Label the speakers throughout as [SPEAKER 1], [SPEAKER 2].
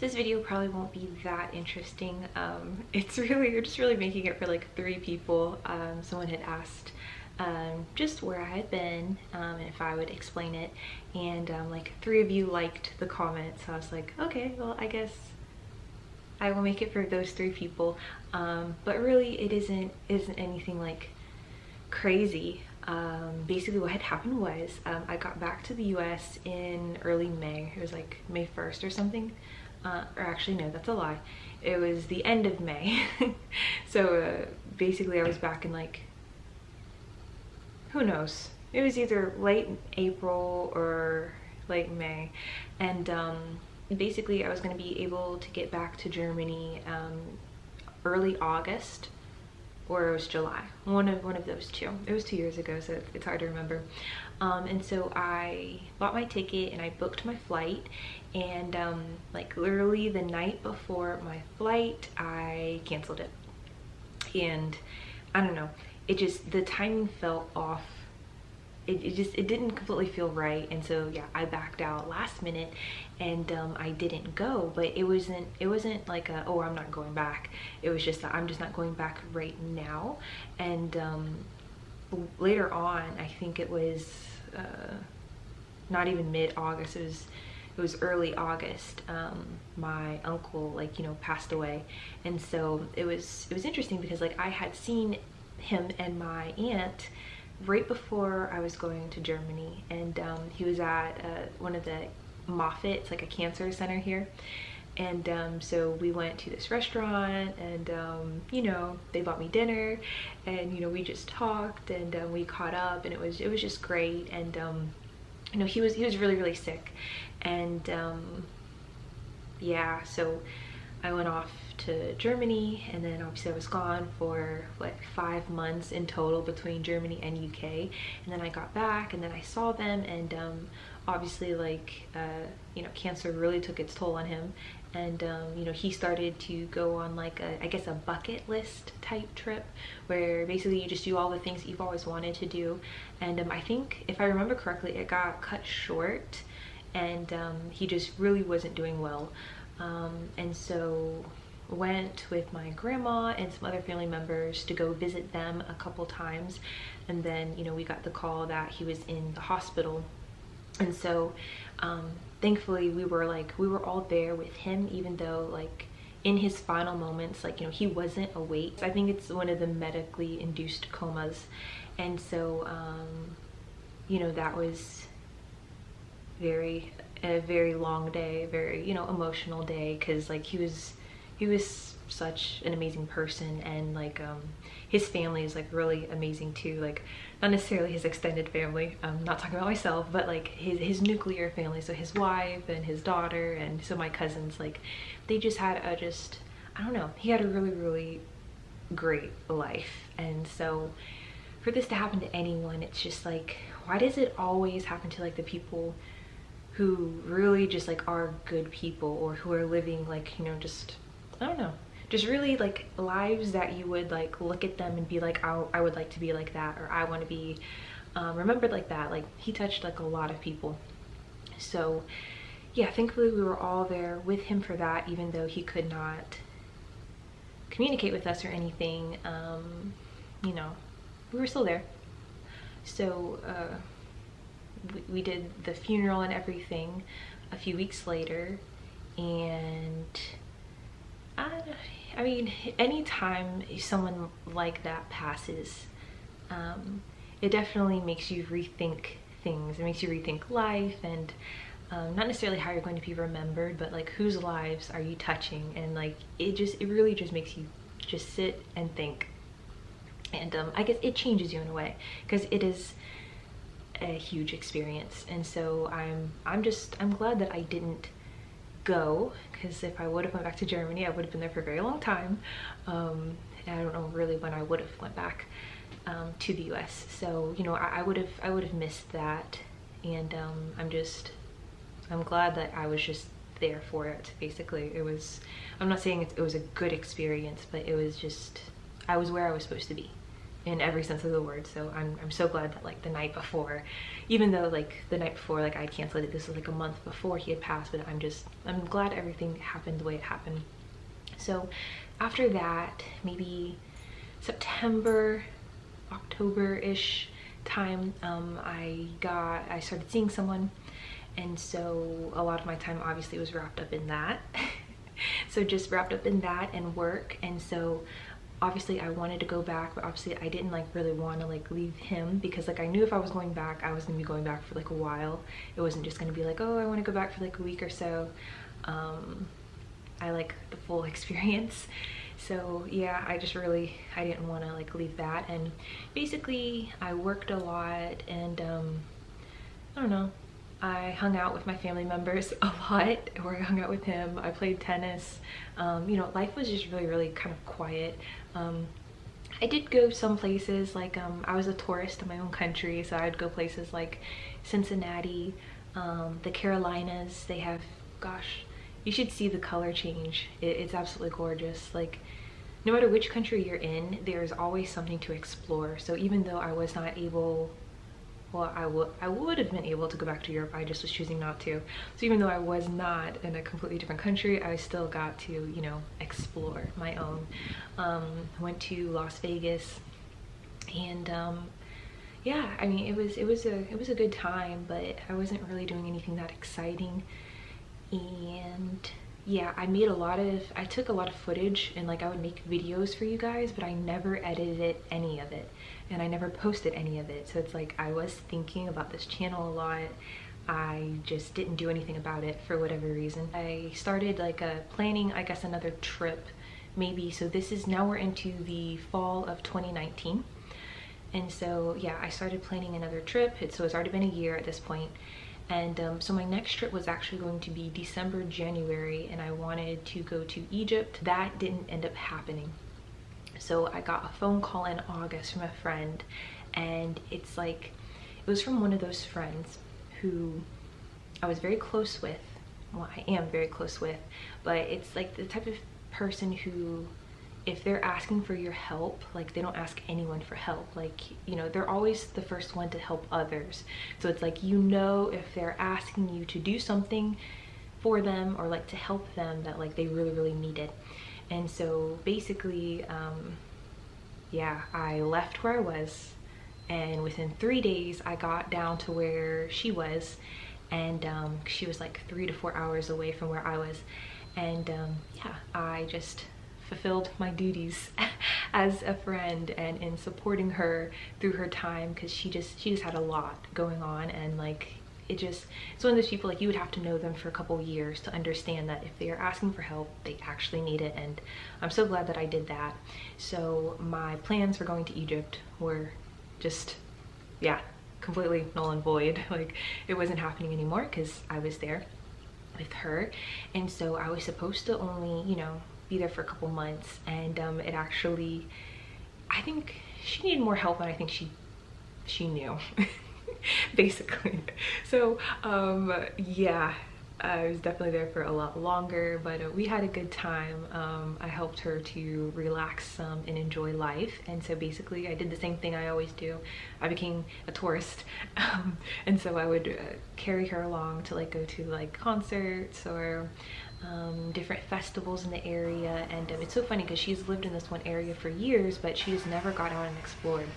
[SPEAKER 1] this video probably won't be that interesting. You're just really making it for like 3 people. Someone had asked just where I had been and if I would explain it, and like 3 of you liked the comment, so I was like, okay, well, I guess I will make it for those 3 people. But really it isn't anything like crazy. Basically what had happened was I got back to the US in early May. It was like May 1st or something, or actually no, that's a lie, it was the end of May. So basically I was back in like, who knows, it was either late April or late May, and basically I was going to be able to get back to Germany early August, or it was July, one of those two. It was 2 years ago, so it's hard to remember. And so I bought my ticket and I booked my flight, and like literally the night before my flight I canceled it. And I don't know, it just, the timing felt off. It didn't completely feel right, and so yeah, I backed out last minute, and I didn't go. But it wasn't like a, oh, I'm not going back. It was just that I'm just not going back right now. And later on, I think it was not even mid-August, it was early August, my uncle, like, you know, passed away. And so it was interesting because like I had seen him and my aunt right before I was going to Germany, and he was at one of the Moffitt, it's like a cancer center here, and so we went to this restaurant, and you know, they bought me dinner, and you know, we just talked, and we caught up, and it was just great. And you know, he was really sick, and yeah, so I went off to Germany, and then obviously I was gone for like 5 months in total between Germany and UK, and then I got back, and then I saw them, and obviously like you know, cancer really took its toll on him, and you know, he started to go on like I guess a bucket list type trip, where basically you just do all the things that you've always wanted to do. And I think, if I remember correctly, it got cut short, and he just really wasn't doing well. And so went with my grandma and some other family members to go visit them a couple times, and then, you know, we got the call that he was in the hospital. And so thankfully we were all there with him, even though like in his final moments, like, you know, he wasn't awake. I think it's one of the medically induced comas. And so you know, that was a very long day, very, you know, emotional day, because like he was such an amazing person, and like his family is like really amazing too, like not necessarily his extended family, I'm not talking about myself, but like his nuclear family, so his wife and his daughter, and so my cousins, like they just had I don't know, he had a really great life. And so for this to happen to anyone, it's just like, why does it always happen to like the people who really just like are good people, or who are living like, you know, just, I don't know, just really like lives that you would like look at them and be like, I would like to be like that, or I want to be remembered like that. Like he touched like a lot of people. So yeah, thankfully we were all there with him for that, even though he could not communicate with us or anything. You know, we were still there. So we did the funeral and everything a few weeks later, and I mean, anytime someone like that passes, it definitely makes you rethink things. It makes you rethink life, and not necessarily how you're going to be remembered, but like whose lives are you touching, and like it really just makes you just sit and think. And I guess it changes you in a way, because it is a huge experience. And so I'm glad that I didn't go, because if I would have went back to Germany, I would have been there for a very long time. And I don't know really when I would have went back to the US. So, you know, I would have missed that. And I'm glad that I was just there for it. Basically, I'm not saying it was a good experience, but it was just, I was where I was supposed to be. in every sense of the word. So I'm so glad that like the night before, even though like the night before like I canceled it, this was like a month before he had passed, but I'm glad everything happened the way it happened. So after that, maybe September, October-ish time, I started seeing someone, and so a lot of my time obviously was wrapped up in that. So just wrapped up in that and work. And so obviously I wanted to go back, but obviously I didn't like really want to like leave him, because like I knew if I was going back, I was gonna be going back for like a while. It wasn't just gonna be like, oh, I want to go back for like a week or so. I like the full experience. So yeah, I didn't want to like leave that. And basically I worked a lot, and I don't know, I hung out with my family members a lot, or I hung out with him. I played tennis. You know, life was just really kind of quiet. I did go some places, like I was a tourist in my own country, so I'd go places like Cincinnati, the Carolinas. They have, gosh, you should see the color change. It's absolutely gorgeous. Like, no matter which country you're in, there's always something to explore. So even though I was not able, well, I would have been able to go back to Europe, I just was choosing not to. So even though I was not in a completely different country, I still got to, you know, explore my own. Went to Las Vegas, and yeah, I mean, it was a good time, but I wasn't really doing anything that exciting. And yeah, I took a lot of footage, and like I would make videos for you guys, but I never edited any of it, and I never posted any of it. So it's like I was thinking about this channel a lot. I just didn't do anything about it for whatever reason. I started like planning, I guess, another trip maybe. So now we're into the fall of 2019. And so yeah, I started planning another trip. So it's already been a year at this point. And so my next trip was actually going to be December, January, and I wanted to go to Egypt. That didn't end up happening. So I got a phone call in August from a friend, and it's like, it was from one of those friends who I was very close with. Well, I am very close with, but it's like the type of person who, if they're asking for your help, like they don't ask anyone for help. Like, you know, they're always the first one to help others. So it's like, you know, if they're asking you to do something for them or like to help them, that like they really need it. And so basically, yeah, I left where I was, and within 3 days I got down to where she was, and she was like 3 to 4 hours away from where I was. And yeah, I just fulfilled my duties as a friend and in supporting her through her time, because she just had a lot going on. And like, it's one of those people, like, you would have to know them for a couple years to understand that if they are asking for help, they actually need it. And I'm so glad that I did that. So my plans for going to Egypt were just, yeah, completely null and void. Like, it wasn't happening anymore because I was there with her. And so I was supposed to only, you know, be there for a couple months. And it actually, I think she needed more help than I think she knew. Basically. So yeah, I was definitely there for a lot longer, but we had a good time. I helped her to relax some and enjoy life. And so basically I did the same thing I always do. I became a tourist. And so I would carry her along to like go to like concerts or different festivals in the area. And it's so funny because she's lived in this one area for years, but she has never got out and explored.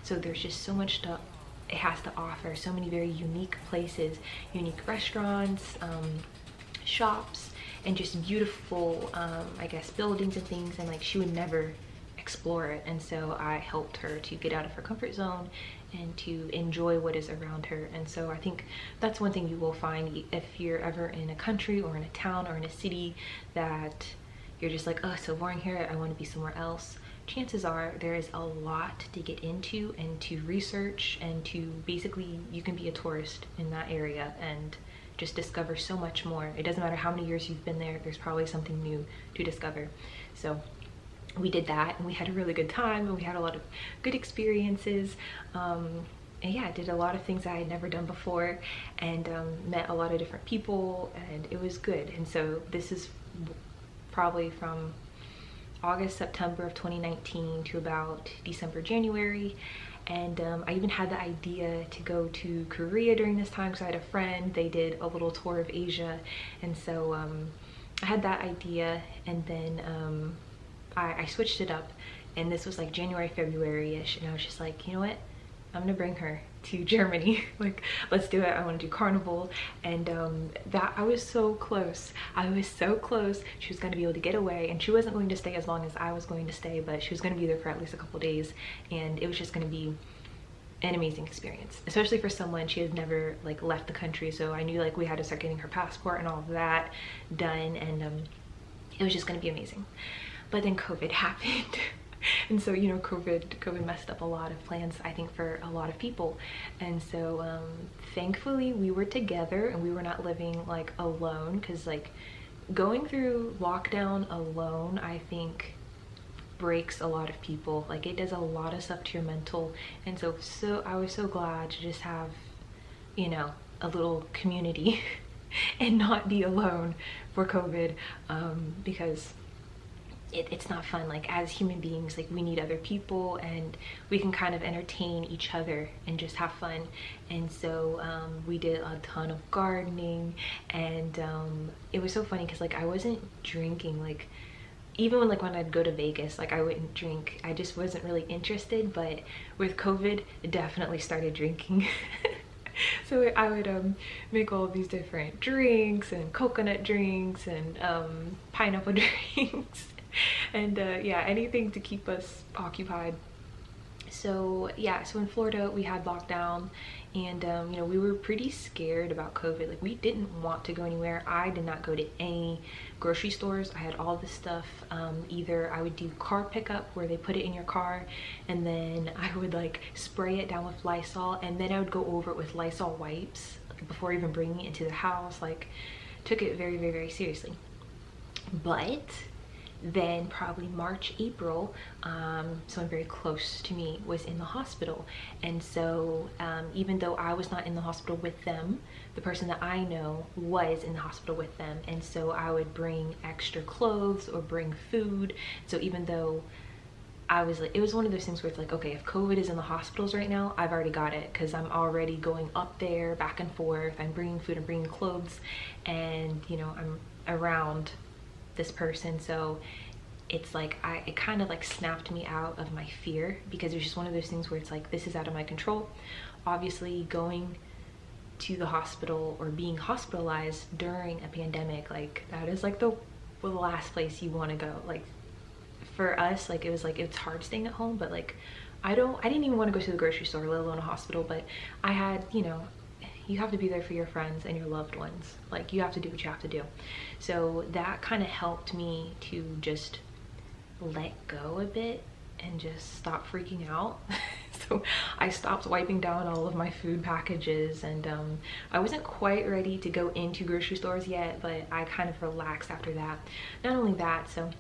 [SPEAKER 1] So there's just so much stuff it has to offer, so many very unique places, unique restaurants, shops, and just beautiful, I guess, buildings and things. And like, she would never explore it. And so I helped her to get out of her comfort zone and to enjoy what is around her. And so I think that's one thing you will find if you're ever in a country or in a town or in a city that you're just like, oh, so boring here, I want to be somewhere else. Chances are there is a lot to get into and to research, and to basically, you can be a tourist in that area and just discover so much more. It doesn't matter how many years you've been there, there's probably something new to discover. So we did that, and we had a really good time, and we had a lot of good experiences. And yeah, I did a lot of things I had never done before, and met a lot of different people, and it was good. And so this is probably from, August, September of 2019 to about December, January. And I even had the idea to go to Korea during this time because I had a friend, they did a little tour of Asia. And so I had that idea, and then I switched it up, and this was like January, February-ish, and I was just like, you know what? I'm gonna bring her to Germany. Like, let's do it. I want to do Carnival. And that I was so close. I was so close. She was going to be able to get away, and she wasn't going to stay as long as I was going to stay, but she was going to be there for at least a couple days, and it was just going to be an amazing experience, especially for someone she had never like left the country. So I knew like we had to start getting her passport and all of that done, and it was just going to be amazing. But then COVID happened. And so, you know, COVID messed up a lot of plans, I think, for a lot of people. And so thankfully we were together and we were not living like alone, because like going through lockdown alone, I think, breaks a lot of people. Like, it does a lot of stuff to your mental. And so I was so glad to just have, you know, a little community and not be alone for COVID, because it's not fun. Like, as human beings, like, we need other people, and we can kind of entertain each other and just have fun. And so we did a ton of gardening, and it was so funny because like I wasn't drinking. Like, even when I'd go to Vegas, like, I wouldn't drink. I just wasn't really interested. But with COVID, I definitely started drinking. So I would make all of these different drinks, and coconut drinks, and pineapple drinks, and yeah, anything to keep us occupied. So yeah, so in Florida we had lockdown, and you know, we were pretty scared about COVID. Like, we didn't want to go anywhere. I did not go to any grocery stores. I had all this stuff. Either I would do car pickup, where they put it in your car, and then I would like spray it down with Lysol, and then I would go over it with Lysol wipes before even bringing it into the house. Like, took it very, very, very seriously. But then probably March, April, someone very close to me was in the hospital. And so even though I was not in the hospital with them, the person that I know was in the hospital with them. And so I would bring extra clothes or bring food. So even though I was like, it was one of those things where it's like, okay, if COVID is in the hospitals right now, I've already got it, because I'm already going up there back and forth. I'm bringing food, I'm bringing clothes, and you know, I'm around this person. So it's like, it kind of like snapped me out of my fear, because it was just one of those things where it's like, this is out of my control. Obviously, going to the hospital or being hospitalized during a pandemic, like, that is like the last place you want to go. Like, for us, like, it was like, it's hard staying at home, but like, I didn't even want to go to the grocery store, let alone a hospital. But I had, you know, you have to be there for your friends and your loved ones. Like, you have to do what you have to do. So that kind of helped me to just let go a bit and just stop freaking out. So I stopped wiping down all of my food packages, and I wasn't quite ready to go into grocery stores yet, but I kind of relaxed after that. Not only that, so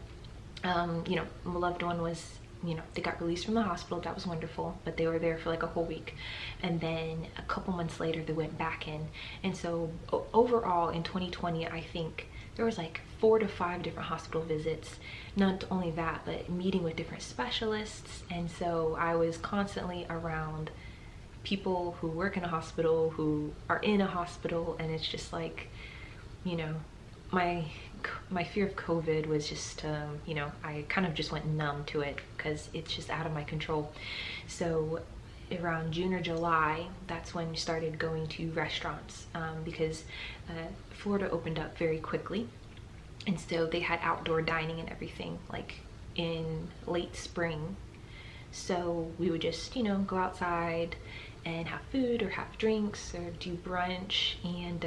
[SPEAKER 1] you know, my loved one was, you know, they got released from the hospital. That was wonderful, but they were there for like a whole week, and then a couple months later they went back in. And so overall in 2020, I think there was like 4 to 5 different hospital visits. Not only that, but meeting with different specialists. And so I was constantly around people who work in a hospital, who are in a hospital, and it's just like, you know, my fear of COVID was just, you know, I kind of just went numb to it, because it's just out of my control. So around June or July, that's when we started going to restaurants, because Florida opened up very quickly. And so they had outdoor dining and everything, like in late spring. So we would just, you know, go outside and have food or have drinks or do brunch. And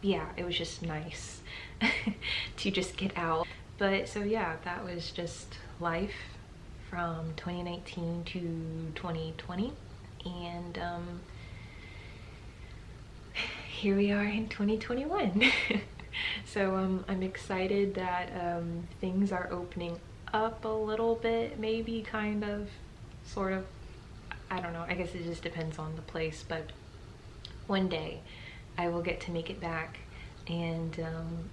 [SPEAKER 1] yeah, it was just nice to just get out. But so yeah, that was just life from 2019 to 2020. And here we are in 2021. So I'm excited that things are opening up a little bit, maybe, kind of, sort of. I don't know, I guess it just depends on the place, but one day I will get to make it back. And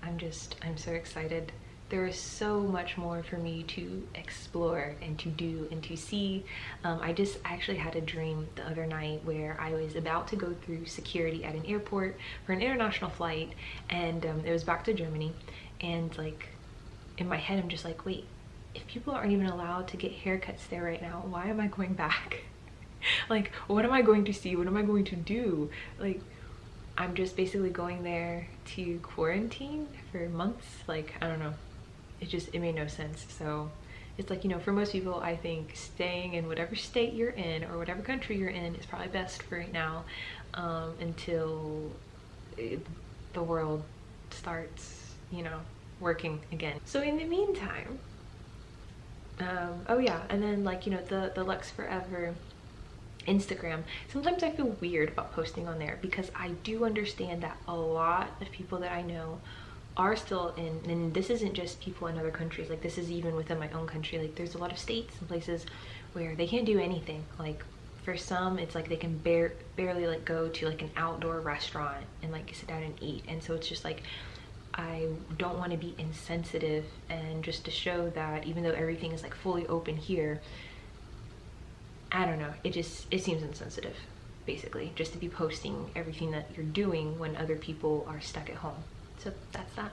[SPEAKER 1] I'm so excited there is so much more for me to explore and to do and to see. I just actually had a dream the other night where I was about to go through security at an airport for an international flight, and it was back to Germany, and like in my head I'm just like, wait, if people aren't even allowed to get haircuts there right now, why am I going back? Like, what am I going to see? What am I going to do? Like, I'm just basically going there to quarantine for months. Like, I don't know, it made no sense. So it's like, you know, for most people, I think staying in whatever state you're in or whatever country you're in is probably best for right now, until the world starts, you know, working again. So in the meantime, oh yeah, and then like, you know, the Lux Forever Instagram, sometimes I feel weird about posting on there because I do understand that a lot of people that I know are still in, and this isn't just people in other countries, like this is even within my own country, like there's a lot of states and places where they can't do anything. Like for some it's like they can barely like go to like an outdoor restaurant and like sit down and eat, and so it's just like I don't want to be insensitive, and just to show that even though everything is like fully open here, I don't know, it seems insensitive basically just to be posting everything that you're doing when other people are stuck at home. So that's that.